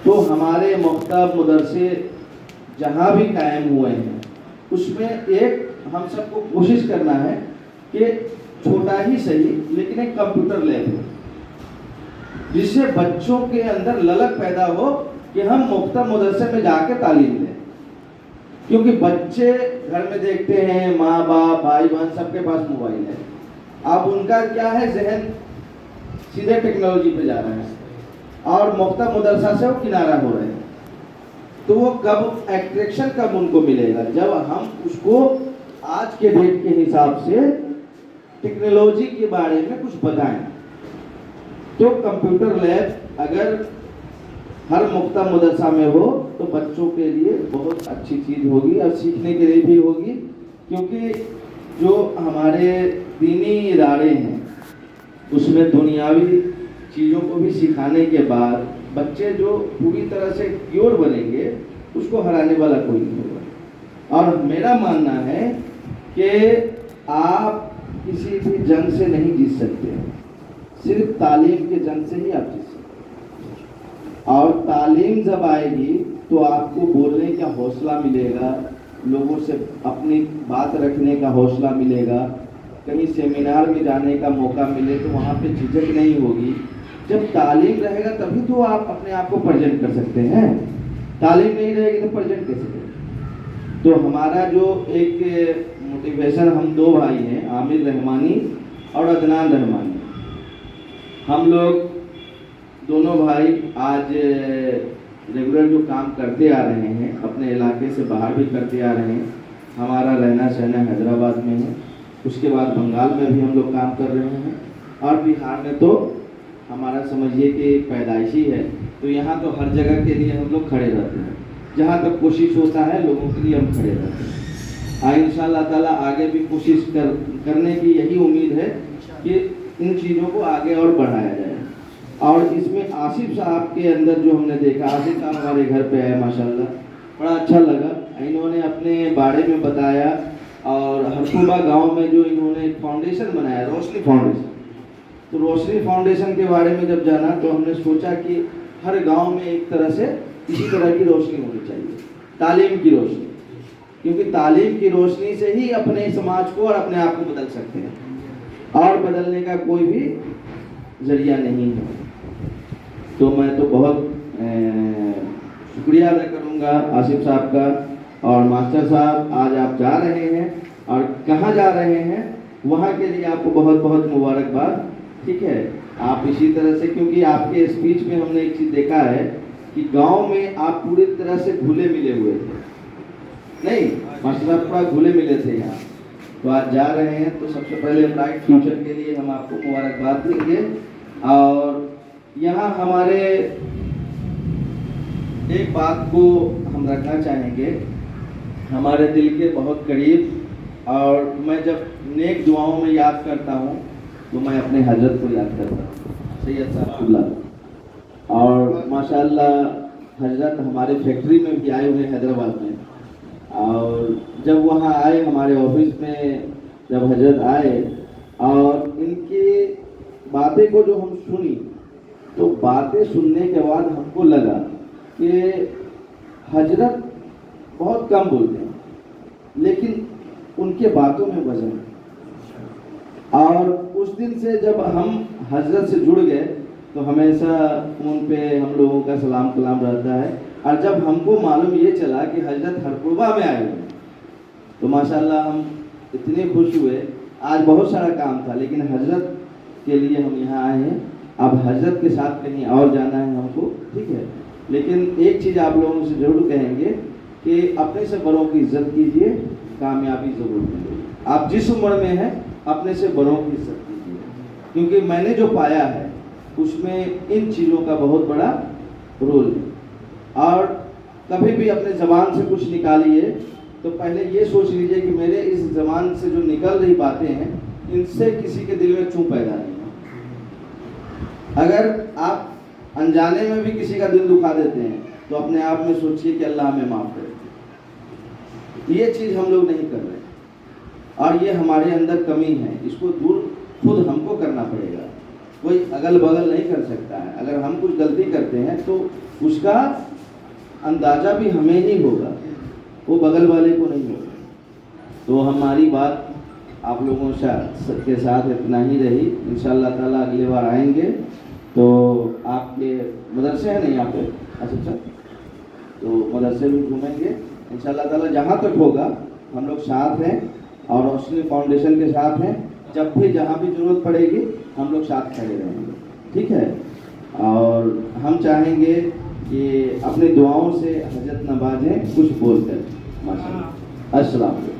تو ہمارے مکتب مدرسے جہاں بھی قائم ہوئے ہیں اس میں ایک ہم سب کو کوشش کرنا ہے کہ چھوٹا ہی صحیح لیکن ایک کمپیوٹر لیب ہو، جس سے بچوں کے اندر للک پیدا ہو کہ ہم مکتب مدرسے میں جا کے تعلیم لیں. کیونکہ بچے گھر میں دیکھتے ہیں ماں باپ بھائی بہن سب کے پاس موبائل ہے، اب ان کا کیا ہے ذہن سیدھے ٹیکنالوجی پہ جا رہا ہے اور مکتب مدرسہ سے وہ کنارہ ہو رہے ہیں. تو وہ کب ایٹریکشن کب ان کو ملے گا؟ جب ہم اس کو آج کے ڈیٹ کے حساب سے ٹیکنالوجی کے بارے میں کچھ بتائیں. تو کمپیوٹر لیب اگر ہر مکتب مدرسہ میں ہو تو بچوں کے لیے بہت اچھی چیز ہوگی اور سیکھنے کے لیے بھی ہوگی. کیونکہ جو ہمارے دینی ادارے ہیں اس میں دنیاوی چیزوں کو بھی سکھانے کے بعد بچے جو پوری طرح سے پیور بنیں گے اس کو ہرانے والا کوئی نہیں ہوگا. اور میرا ماننا ہے کہ آپ کسی بھی جنگ سے نہیں جیت سکتے، صرف تعلیم کے جنگ سے ہی آپ جیت سکتے. اور تعلیم جب آئے گی تو آپ کو بولنے کا حوصلہ ملے گا، لوگوں سے اپنی بات رکھنے کا حوصلہ ملے گا، کہیں سیمینار میں جانے کا موقع ملے تو وہاں پہ جھجک نہیں ہوگی. جب تعلیم رہے گا تبھی تو آپ اپنے آپ کو پریزنٹ کر سکتے ہیں، تعلیم نہیں رہے گی تو پریزنٹ کیسے کریں؟ تو ہمارا جو ایک موٹیویشن، ہم دو بھائی ہیں عامر رحمانی اور عدنان رحمانی، ہم لوگ دونوں بھائی آج ریگولر جو کام کرتے آ رہے ہیں اپنے علاقے سے باہر بھی کرتے آ رہے ہیں. ہمارا رہنا سہنا حیدرآباد میں ہے، اس کے بعد بنگال میں بھی ہم لوگ کام کر رہے ہیں اور بہار میں تو ہمارا سمجھیے کہ پیدائشی ہے. تو یہاں تو ہر جگہ کے لیے ہم لوگ کھڑے رہتے ہیں، جہاں تک کوشش ہوتا ہے لوگوں کے لیے ہم کھڑے رہتے ہیں. ان شاء اللہ تعالیٰ آگے بھی کوشش کرنے کی یہی امید ہے کہ ان چیزوں کو آگے اور بڑھایا جائے. اور اس میں آصف صاحب کے اندر جو ہم نے دیکھا، آصف صاحب ہمارے گھر پہ آئے ماشاءاللہ، بڑا اچھا لگا. انہوں نے اپنے بارے میں بتایا اور ہرکوبہ گاؤں میں جو انہوں نے ایک فاؤنڈیشن بنایا، روشنی فاؤنڈیشن. تو روشنی فاؤنڈیشن کے بارے میں جب جانا تو ہم نے سوچا کہ ہر گاؤں میں ایک طرح سے اسی طرح کی روشنی ہونی چاہیے، تعلیم کی روشنی. کیونکہ تعلیم کی روشنی سے ہی اپنے سماج کو اور اپنے آپ کو بدل سکتے ہیں، اور بدلنے کا کوئی بھی ذریعہ نہیں ہے. تو میں تو بہت شکریہ ادا کروں گا آصف صاحب کا. اور ماسٹر صاحب آج آپ جا رہے ہیں اور کہاں جا رہے ہیں وہاں کے لیے آپ کو بہت بہت مبارکباد. ٹھیک ہے، آپ اسی طرح سے، کیونکہ آپ کے اسپیچ میں ہم نے ایک چیز دیکھا ہے کہ گاؤں میں آپ پوری طرح سے گھلے ملے ہوئے تھے، نہیں ماسٹر صاحب پورا گھلے ملے تھے یہاں. تو آج جا رہے ہیں تو سب سے پہلے برائٹ فیوچر کے لیے ہم آپ کو مبارکباد دیں گے. اور یہاں ہمارے ایک بات کو ہم رکھنا چاہیں گے، ہمارے دل کے بہت قریب، اور میں جب نیک دعاؤں میں یاد کرتا ہوں تو میں اپنے حضرت کو یاد کرتا ہوں، سید صاحب اللہ. اور ماشاءاللہ حضرت ہمارے فیکٹری میں بھی آئے ہوئے حیدرآباد میں، اور جب وہاں آئے ہمارے آفس میں، جب حضرت آئے اور ان کی باتیں کو جو ہم سنی تو باتیں سننے کے بعد ہم کو لگا کہ حضرت بہت کم بولتے ہیں لیکن ان کے باتوں میں وزن ہے. اور اس دن سے جب ہم حضرت سے جڑ گئے تو ہمیشہ فون پہ ہم لوگوں کا سلام کلام رہتا ہے. اور جب ہم کو معلوم یہ چلا کہ حضرت ہرکوبہ میں آئے ہوئے تو ماشاءاللہ ہم اتنے خوش ہوئے. آج بہت سارا کام تھا لیکن حضرت کے لیے ہم یہاں آئے ہیں. اب حضرت کے ساتھ کہیں اور جانا ہے ہم کو، ٹھیک ہے، لیکن ایک چیز آپ لوگوں سے ضرور کہیں گے کہ اپنے سے بڑوں کی عزت کیجیے، کامیابی ضرور ملے گی. آپ جس عمر میں ہیں اپنے سے بڑوں کی عزت کیجیے، کیونکہ میں نے جو پایا ہے اس میں ان چیزوں کا بہت بڑا رول ہے. اور کبھی بھی اپنے زبان سے کچھ نکالیے تو پہلے یہ سوچ لیجئے کہ میرے اس زبان سے جو نکل رہی باتیں ہیں ان سے کسی کے دل میں چوں پیدا نہیں ہے. اگر آپ انجانے میں بھی کسی کا دل دکھا دیتے ہیں تو اپنے آپ میں سوچیے کہ اللہ ہمیں معاف کرے. یہ چیز ہم لوگ نہیں کر رہے اور یہ ہمارے اندر کمی ہے، اس کو دور خود ہم کو کرنا پڑے گا. کوئی اگل بغل نہیں کر سکتا ہے. اگر ہم کچھ غلطی کرتے ہیں تو اس کا اندازہ بھی ہمیں نہیں ہوگا, وہ بغل والے کو نہیں ہوگا. تو ہماری بات آپ لوگوں کے ساتھ اتنا ہی رہی. انشاءاللہ تعالیٰ اگلے بار آئیں گے تو آپ کے مدرسے ہیں نا یہاں پہ, اچھا تو مدرسے بھی گھومیں گے انشاءاللہ تعالیٰ. جہاں تک ہوگا ہم لوگ ساتھ ہیں اور روشنی فاؤنڈیشن کے ساتھ ہیں. جب بھی جہاں بھی ضرورت پڑے گی ہم لوگ ساتھ کھڑے رہیں گے, ٹھیک ہے. اور ہم چاہیں گے کہ اپنے دعاؤں سے حضرت نوازیں کچھ بول کر. ماشاءاللہ. السلام علیکم.